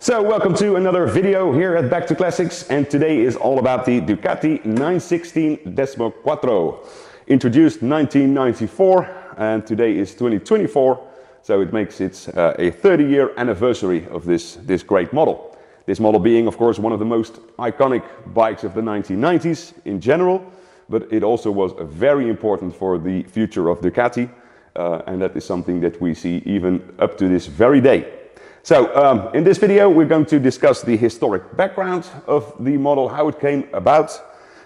So welcome to another video here at Back to Classics, and today is all about the Ducati 916 Desmoquattro, introduced 1994, and today is 2024, so it makes it a 30-year anniversary of this great model. This model being, of course, one of the most iconic bikes of the 1990s in general, but it also was very important for the future of Ducati, and that is something that we see even up to this very day. So in this video we're going to discuss the historic background of the model, how it came about,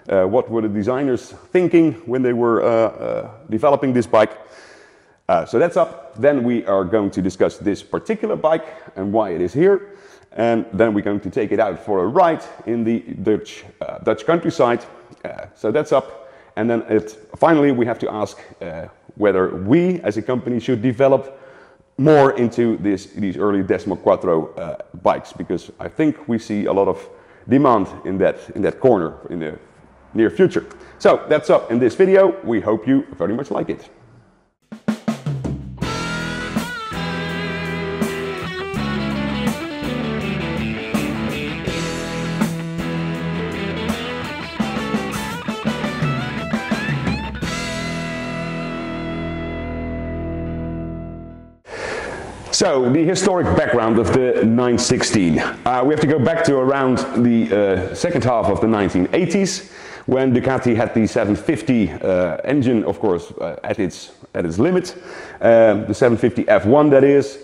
what were the designers thinking when they were developing this bike. So that's up. Then we are going to discuss this particular bike and why it is here. And then we're going to take it out for a ride in the Dutch countryside. So that's up. And then finally we have to ask whether we as a company should develop more into these early Desmoquattro bikes, because I think we see a lot of demand in that corner in the near future. So that's up in this video. We hope you very much like it. So, the historic background of the 916. We have to go back to around the second half of the 1980s, when Ducati had the 750 engine, of course, at its limit. The 750 F1, that is,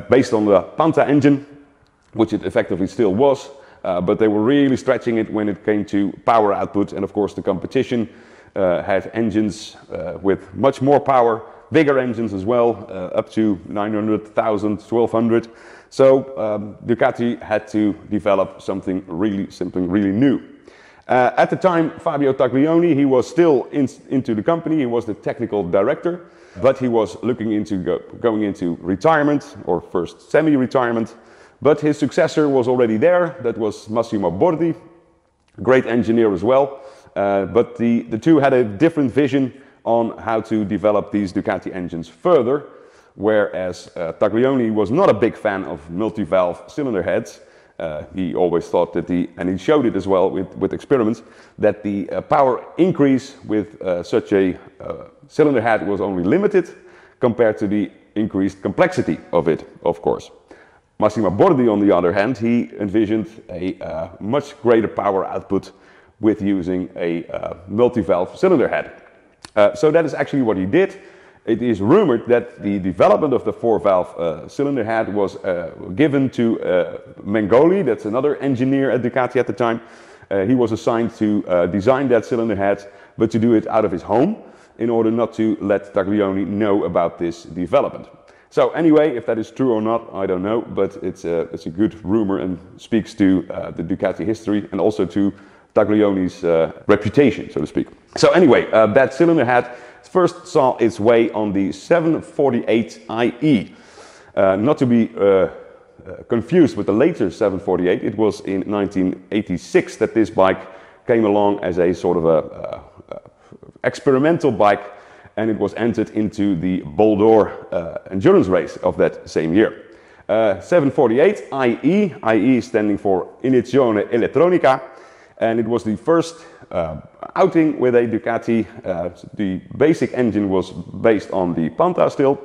based on the Panta engine, which it effectively still was, but they were really stretching it when it came to power output, and of course the competition had engines with much more power, bigger engines as well, up to 900, 1000, 1200. So Ducati had to develop something really new. At the time, Fabio Taglioni, he was still into the company. He was the technical director, but he was looking into going into retirement, or first semi-retirement. But his successor was already there. That was Massimo Bordi, great engineer as well. But the two had a different vision on how to develop these Ducati engines further, whereas Taglioni was not a big fan of multi-valve cylinder heads. He always thought that and he showed it as well with experiments, that the power increase with such a cylinder head was only limited compared to the increased complexity of it, of course. Massimo Bordi, on the other hand, he envisioned a much greater power output with using a multi-valve cylinder head. So that is actually what he did. It is rumored that the development of the 4-valve cylinder head was given to Mengoli, that's another engineer at Ducati at the time. He was assigned to design that cylinder head, but to do it out of his home, in order not to let Taglioni know about this development. So anyway, if that is true or not, I don't know, but it's a good rumor and speaks to the Ducati history and also to Taglioni's reputation, so to speak. So anyway, that cylinder head first saw its way on the 748IE. Not to be confused with the later 748, it was in 1986 that this bike came along as a sort of a experimental bike, and it was entered into the Bol d'Or endurance race of that same year. 748IE, IE standing for Iniezione Elettronica, and it was the first outing with a Ducati. The basic engine was based on the Panta still,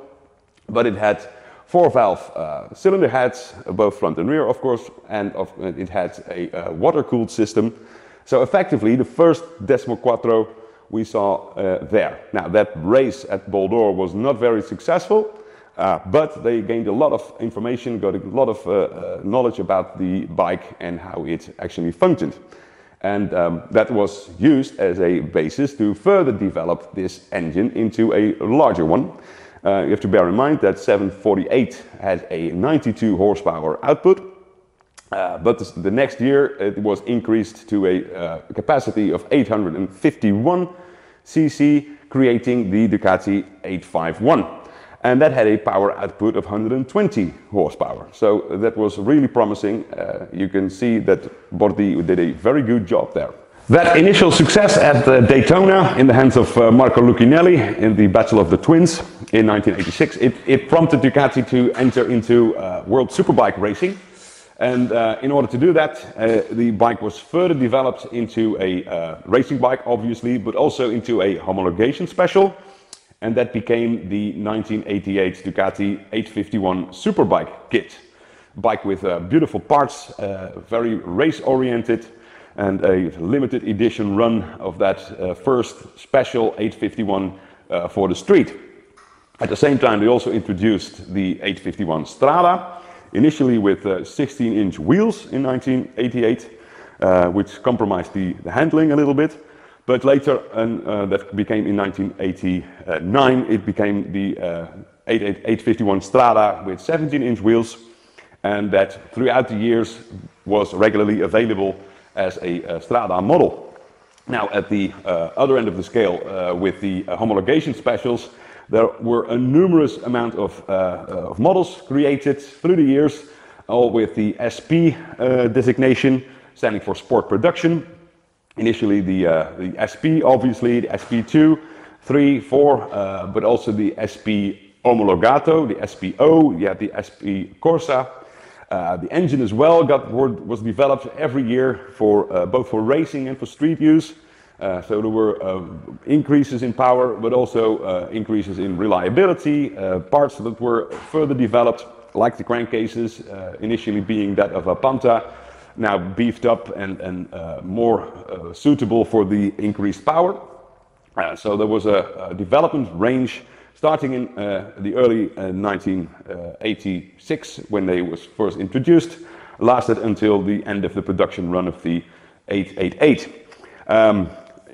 but it had 4-valve cylinder heads, both front and rear, of course, and it had a water-cooled system. So effectively, the first Desmoquattro we saw there. Now, that race at Bol d'Or was not very successful, but they gained a lot of information, got a lot of knowledge about the bike and how it actually functioned. And that was used as a basis to further develop this engine into a larger one. You have to bear in mind that 748 had a 92 horsepower output, but the next year it was increased to a capacity of 851 cc, creating the Ducati 851. And that had a power output of 120 horsepower. So that was really promising. You can see that Bordi did a very good job there. That initial success at Daytona in the hands of Marco Lucchinelli in the Battle of the Twins in 1986, it prompted Ducati to enter into World Superbike racing. And in order to do that, the bike was further developed into a racing bike, obviously, but also into a homologation special. And that became the 1988 Ducati 851 Superbike kit. Bike with beautiful parts, very race-oriented, and a limited edition run of that first special 851 for the street. At the same time, they also introduced the 851 Strada, initially with 16-inch wheels in 1988, which compromised the handling a little bit. But later, and that became in 1989, it became the 851 Strada with 17-inch wheels, and that throughout the years was regularly available as a Strada model. Now, at the other end of the scale, with the homologation specials, there were a numerous amount of models created through the years, all with the SP designation, standing for Sport Production. Initially the SP, obviously, the SP2, 3, 4, but also the SP Omologato, the SPO, you had the SP Corsa. The engine as well was developed every year for both for racing and for street use. So there were increases in power, but also increases in reliability, parts that were further developed, like the crankcases, initially being that of a Panta, now beefed up and more suitable for the increased power. So there was a development range starting in the early 1986, when they was first introduced, lasted until the end of the production run of the 888.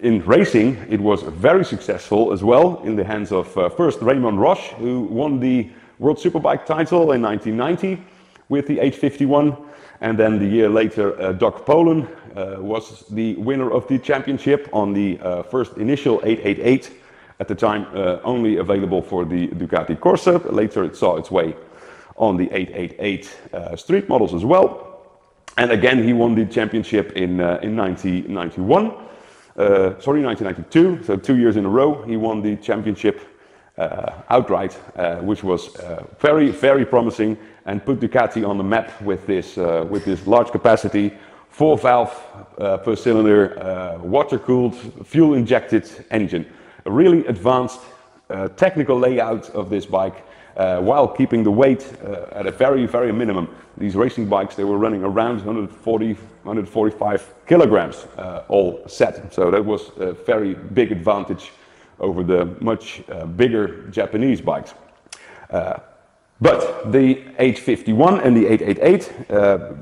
In racing, it was very successful as well, in the hands of first Raymond Roche, who won the World Superbike title in 1990 with the 851, and then the year later Doc Polen was the winner of the championship on the first initial 888, at the time only available for the Ducati Corsa. Later it saw its way on the 888 street models as well, and again he won the championship in 1992, so 2 years in a row he won the championship outright, which was very, very promising, and put Ducati on the map with this large capacity, 4-valve per cylinder, water-cooled, fuel-injected engine. A really advanced technical layout of this bike, while keeping the weight at a very, very minimum. These racing bikes, they were running around 145 kilograms all set. So that was a very big advantage over the much bigger Japanese bikes. But the 851 and the 888,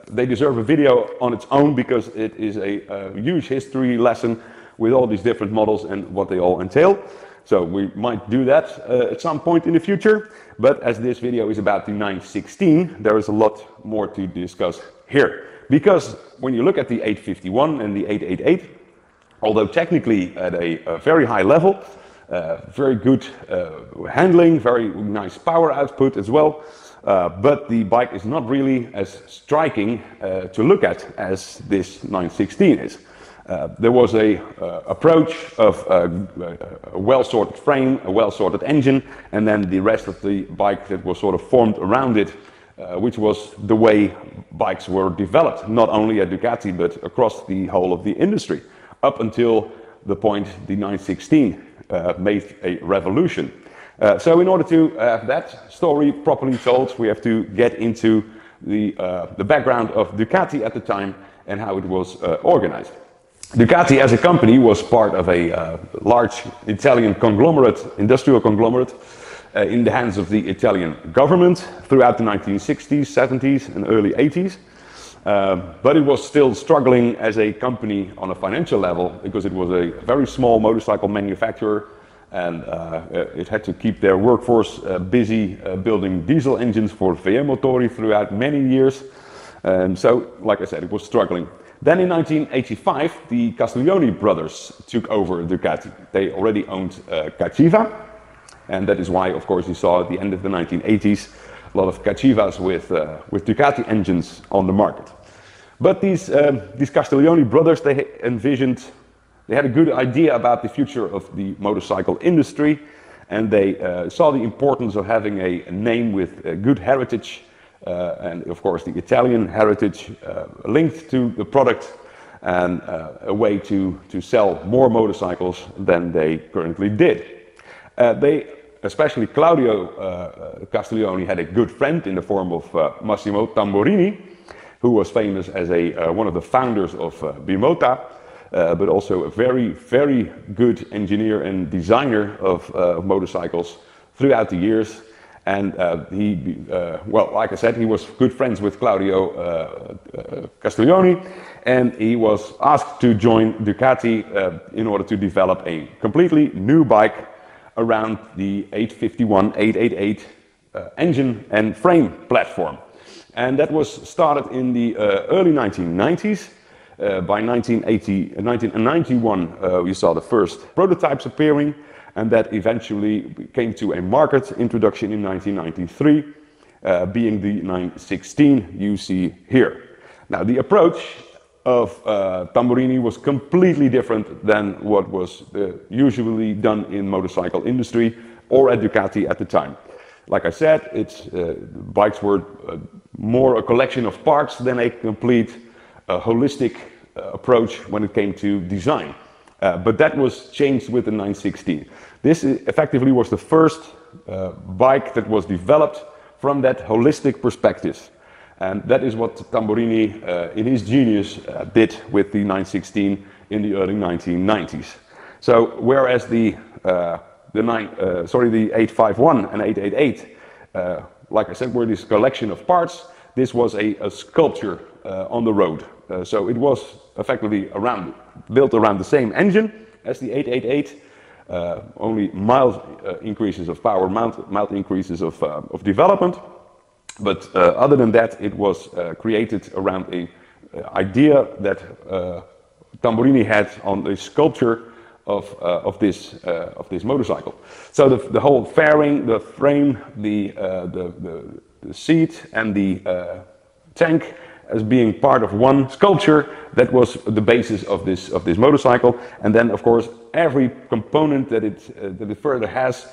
they deserve a video on its own, because it is a huge history lesson with all these different models and what they all entail. So we might do that at some point in the future. But as this video is about the 916, there is a lot more to discuss here. Because when you look at the 851 and the 888, although technically at a very high level, very good handling, very nice power output as well, but the bike is not really as striking to look at as this 916 is. There was a approach of a well-sorted frame, a well-sorted engine, and then the rest of the bike that was sort of formed around it, which was the way bikes were developed, not only at Ducati but across the whole of the industry, up until the point the 916 made a revolution. So in order to have that story properly told, we have to get into the background of Ducati at the time and how it was organized. Ducati as a company was part of a large Italian conglomerate, industrial conglomerate, in the hands of the Italian government throughout the 1960s, 70s and early 80s. But it was still struggling as a company on a financial level, because it was a very small motorcycle manufacturer, and it had to keep their workforce busy building diesel engines for VM Motori throughout many years. So, like I said, it was struggling. Then in 1985, the Castiglioni brothers took over Ducati. They already owned Cachiva, and that is why, of course, you saw at the end of the 1980s a lot of Cachivas with Ducati engines on the market. But these Castiglioni brothers, they had a good idea about the future of the motorcycle industry, and they saw the importance of having a name with good heritage and of course the Italian heritage linked to the product, and a way to sell more motorcycles than they currently did. Especially Claudio Castiglioni had a good friend in the form of Massimo Tamburini, who was famous as one of the founders of Bimota, but also a very, very good engineer and designer of motorcycles throughout the years. And well, like I said, he was good friends with Claudio Castiglioni, and he was asked to join Ducati in order to develop a completely new bike around the 851, 888 engine and frame platform. And that was started in the early 1990s. By 1991 we saw the first prototypes appearing, and that eventually came to a market introduction in 1993, being the 916 you see here. Now the approach of Tamburini was completely different than what was usually done in motorcycle industry or at Ducati at the time. Like I said, bikes were more a collection of parts than a complete holistic approach when it came to design. But that was changed with the 916. This effectively was the first bike that was developed from that holistic perspective. And that is what Tamburini, in his genius, did with the 916 in the early 1990s. So whereas the 851 and 888, like I said, were this collection of parts, this was a sculpture on the road. So it was effectively built around the same engine as the 888, only mild increases of power, mild increases of development. But other than that, it was created around an idea that Tamburini had on the sculpture of this motorcycle. So the whole fairing, the frame, the seat, and the tank as being part of one sculpture, that was the basis of this motorcycle. And then, of course, every component that it further has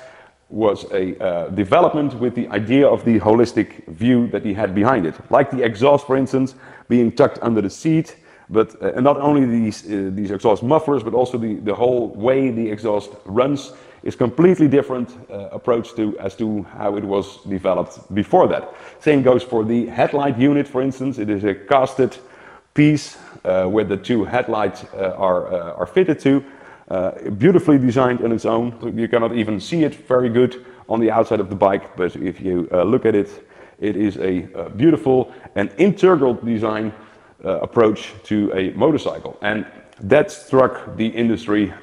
was a development with the idea of the holistic view that he had behind it. Like the exhaust, for instance, being tucked under the seat, but not only these exhaust mufflers, but also the whole way the exhaust runs is completely different approach as to how it was developed before that. Same goes for the headlight unit, for instance. It is a casted piece where the two headlights are fitted to. Beautifully designed on its own. You cannot even see it very good on the outside of the bike, but if you look at it, it is a beautiful and integral design approach to a motorcycle. And that struck the industry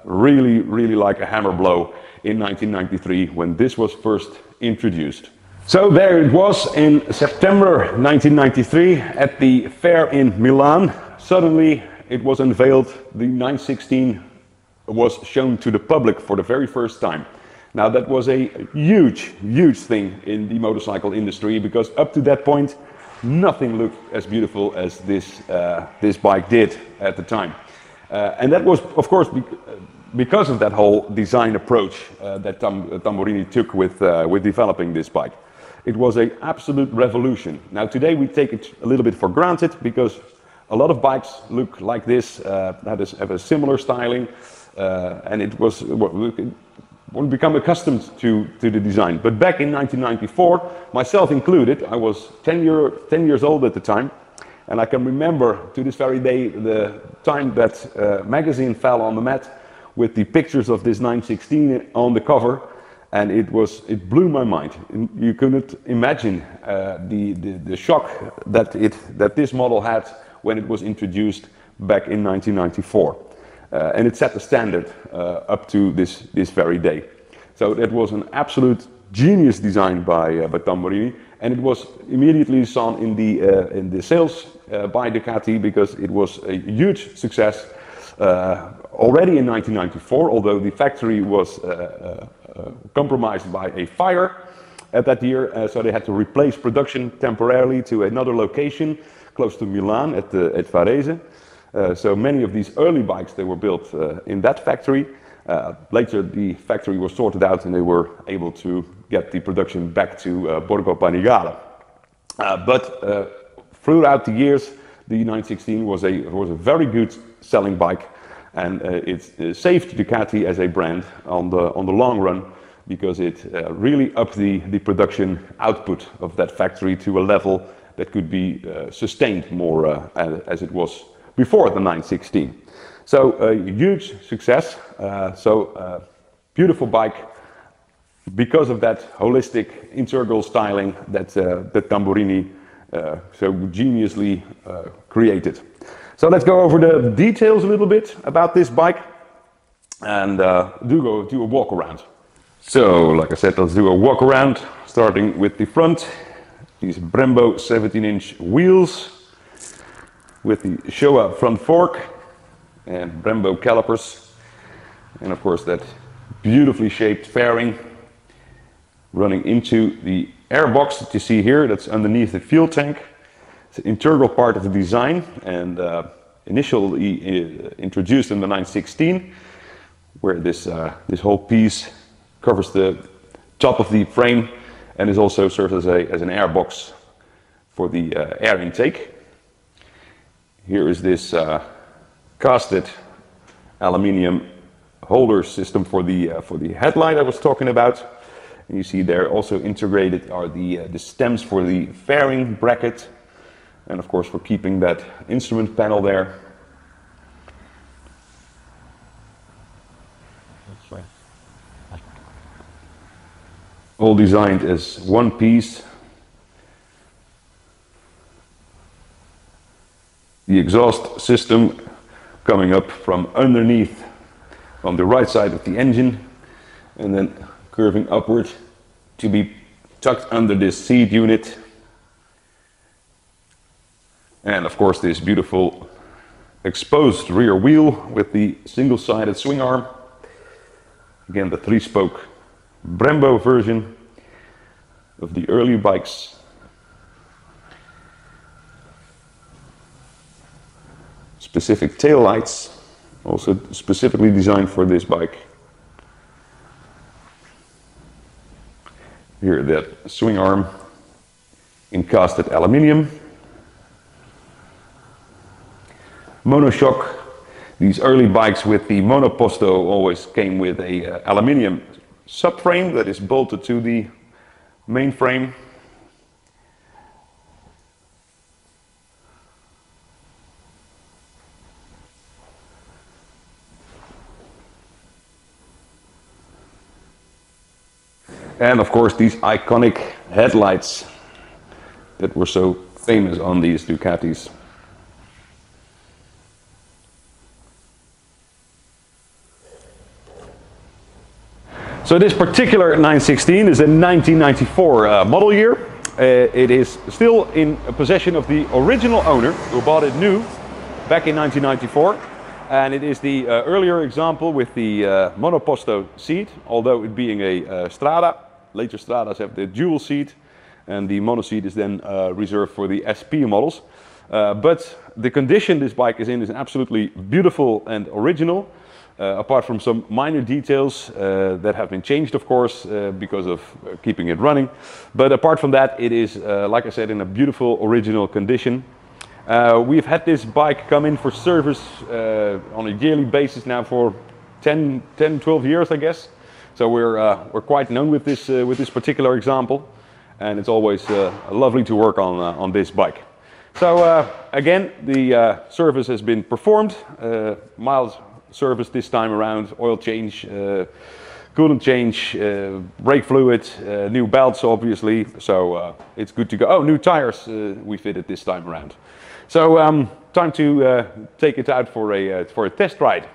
really, really like a hammer blow in 1993 when this was first introduced. So there it was in September 1993 at the fair in Milan. Suddenly it was unveiled, the 916 was shown to the public for the very first time. Now that was a huge, huge thing in the motorcycle industry, because up to that point nothing looked as beautiful as this bike did at the time. And that was, of course, because of that whole design approach that Tamburini took with developing this bike. It was an absolute revolution. Now today we take it a little bit for granted, because a lot of bikes look like this, have a similar styling, and it was won't become accustomed to the design. But back in 1994, myself included, I was 10 years old at the time, and I can remember to this very day the time that magazine fell on the mat with the pictures of this 916 on the cover, and it blew my mind. You couldn't imagine the shock that this model had when it was introduced back in 1994. And it set the standard up to this very day. So it was an absolute genius design by Tamburini, and it was immediately seen in the sales by Ducati, because it was a huge success already in 1994, although the factory was compromised by a fire at that year, so they had to replace production temporarily to another location close to Milan at Varese. So many of these early bikes, they were built in that factory. Later the factory was sorted out and they were able to get the production back to Borgo Panigale. But throughout the years, the 916 was a very good selling bike, and it saved Ducati as a brand on the long run, because it really upped the production output of that factory to a level that could be sustained more as it was before the 916. So a huge success. Beautiful bike, because of that holistic integral styling that Tamburini so geniusly created. So let's go over the details a little bit about this bike, and do a walk around. So, like I said, let's do a walk around, starting with the front. These Brembo 17-inch wheels with the Showa front fork and Brembo calipers, and of course that beautifully shaped fairing running into the airbox that you see here. That's underneath the fuel tank. It's an integral part of the design, and initially introduced in the 916, where this whole piece covers the top of the frame and is also serves as an airbox for the air intake. Here is this casted aluminium holder system for the headlight I was talking about. And you see there also integrated are the stems for the fairing bracket, and of course for keeping that instrument panel there. That's right. All designed as one piece. The exhaust system coming up from underneath on the right side of the engine, and then curving upward to be tucked under this seat unit. And of course this beautiful exposed rear wheel with the single-sided swing arm. Again, the 3-spoke Brembo version of the early bikes. Specific tail lights, also specifically designed for this bike. Here, that swing arm in casted aluminium. Monoshock. These early bikes with the monoposto always came with a aluminium subframe that is bolted to the main frame. And of course these iconic headlights that were so famous on these Ducatis. So this particular 916 is a 1994 model year. It is still in possession of the original owner who bought it new back in 1994. And it is the earlier example with the monoposto seat, although it being a Strada. Later Stradas have the dual seat, and the mono seat is then reserved for the SP models. But the condition this bike is in is absolutely beautiful and original, apart from some minor details that have been changed, of course, because of keeping it running. But apart from that, it is, like I said, in a beautiful original condition. We've had this bike come in for service on a yearly basis now for 12 years, I guess. So we're quite known with this particular example, and it's always lovely to work on this bike. So again, the service has been performed, mild service this time around, oil change, coolant change, brake fluid, new belts obviously, so it's good to go. Oh, new tires we fitted this time around. So time to take it out for a test ride.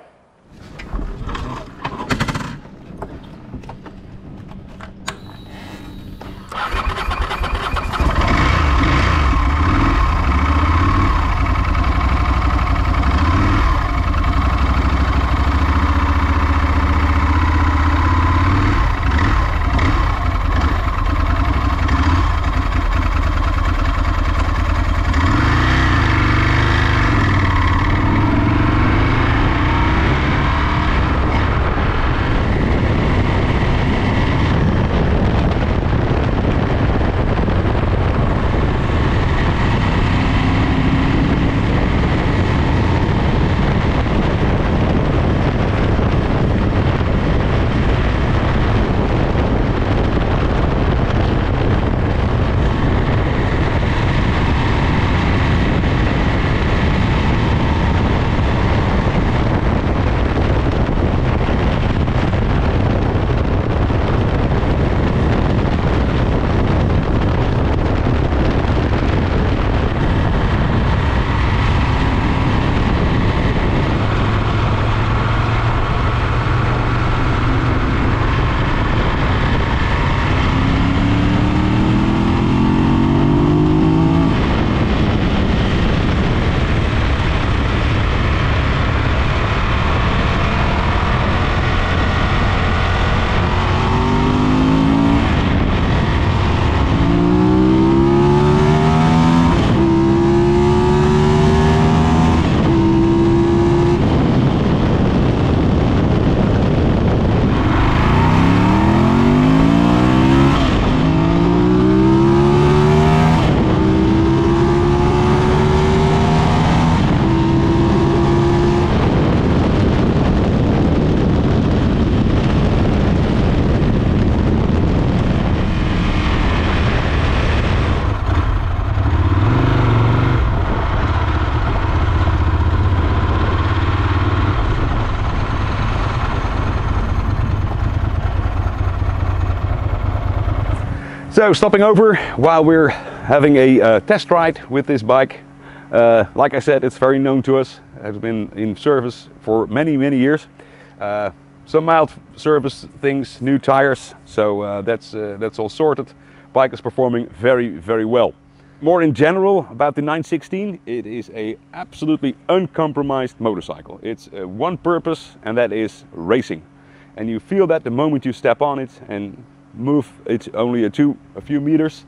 So stopping over while we're having a test ride with this bike. Like I said, it's very known to us. It has been in service for many years. Some mild service things, new tires, so that's all sorted. Bike is performing very well. More in general about the 916, it is a absolutely uncompromised motorcycle. It's one purpose, and that is racing. And you feel that the moment you step on it and move it only a few meters.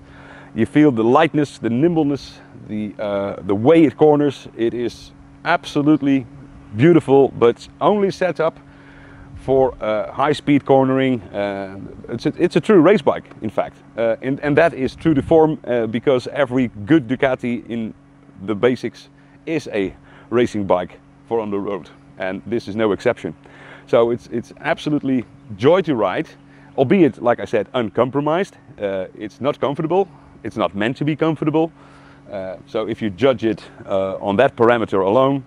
You feel the lightness, the nimbleness, the way it corners. It is absolutely beautiful, but only set up for high-speed cornering. It's a true race bike, in fact, and that is true to form because every good Ducati in the basics is a racing bike for on the road, and this is no exception. So it's absolutely joy to ride, albeit, like I said, uncompromised. It's not comfortable. It's not meant to be comfortable. So if you judge it on that parameter alone,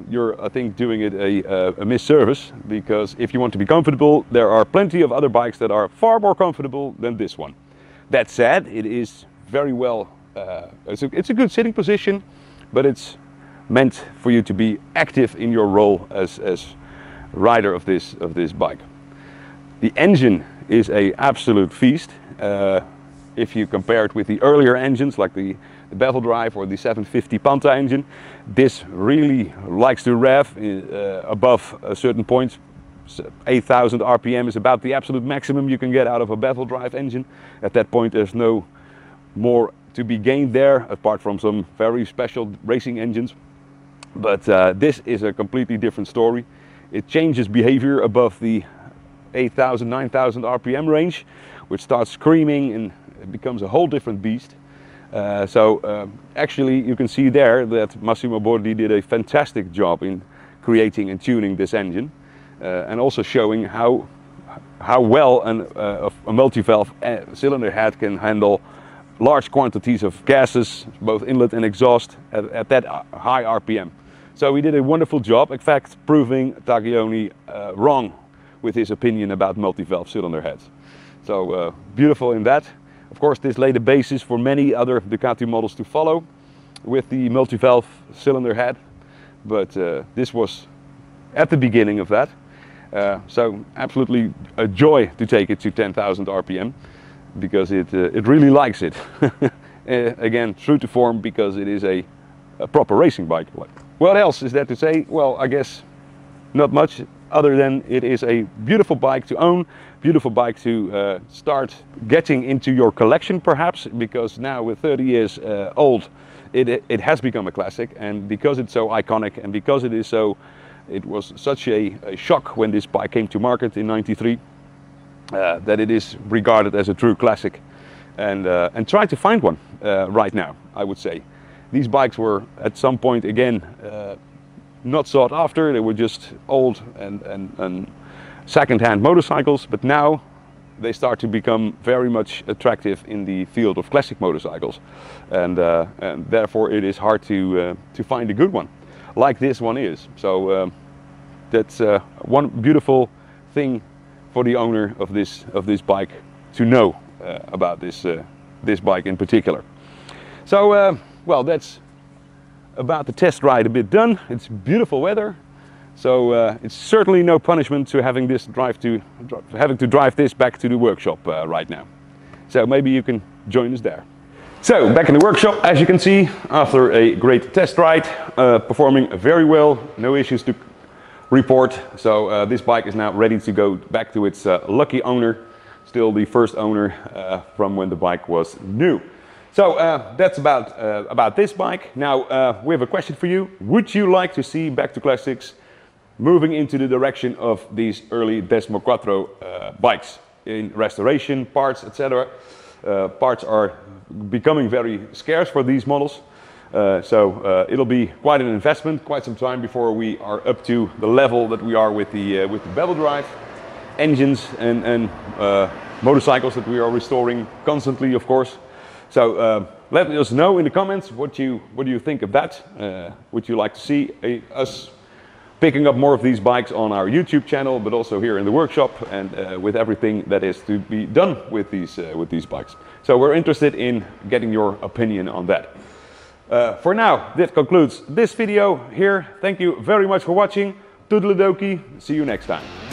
you're, I think, doing it a misservice, because if you want to be comfortable, there are plenty of other bikes that are far more comfortable than this one. That said, it is very well, it's a good sitting position, but it's meant for you to be active in your role as rider of this bike. The engine is an absolute feast. If you compare it with the earlier engines like the bevel drive or the 750 Panta engine, this really likes to rev above a certain point. 8,000 RPM is about the absolute maximum you can get out of a bevel drive engine. At that point there's no more to be gained there, apart from some very special racing engines. But this is a completely different story. It changes behavior above the 8,000, 9,000 RPM range, which starts screaming and it becomes a whole different beast. Actually you can see there that Massimo Tamburini did a fantastic job in creating and tuning this engine, and also showing how well a multi-valve cylinder head can handle large quantities of gases, both inlet and exhaust, at that high RPM. So he did a wonderful job, in fact proving Taglioni wrong with his opinion about multi-valve cylinder heads. So beautiful in that. Of course, this laid the basis for many other Ducati models to follow with the multi-valve cylinder head, but this was at the beginning of that. So absolutely a joy to take it to 10,000 RPM, because it really likes it. Again, true to form, because it is a proper racing bike. What else is there to say? Well, I guess not much, other than it is a beautiful bike to own, beautiful bike to start getting into your collection perhaps, because now with 30 years old, it has become a classic, and because it's so iconic, and because it was such a shock when this bike came to market in '93, that it is regarded as a true classic, and try to find one right now, I would say. These bikes were at some point again not sought after. They were just old and second-hand motorcycles, but now they start to become very much attractive in the field of classic motorcycles, and therefore it is hard to find a good one like this one is. So that's one beautiful thing for the owner of this bike to know about this bike in particular. So well, that's about the test ride a bit done. It's beautiful weather, so it's certainly no punishment to having to drive this back to the workshop right now. So maybe you can join us there. So back in the workshop, as you can see, after a great test ride, performing very well, no issues to report. So this bike is now ready to go back to its lucky owner, still the first owner from when the bike was new. So that's about this bike. Now we have a question for you. Would you like to see Back to Classics moving into the direction of these early Desmoquattro bikes in restoration, parts, etc.? Parts are becoming very scarce for these models. So it'll be quite an investment, quite some time before we are up to the level that we are with the bevel drive engines and motorcycles that we are restoring constantly, of course. So let us know in the comments what you think of that. Would you like to see us picking up more of these bikes on our YouTube channel, but also here in the workshop, and with everything that is to be done with these bikes. So we're interested in getting your opinion on that. For now, this concludes this video here. Thank you very much for watching. Toodledokie. See you next time.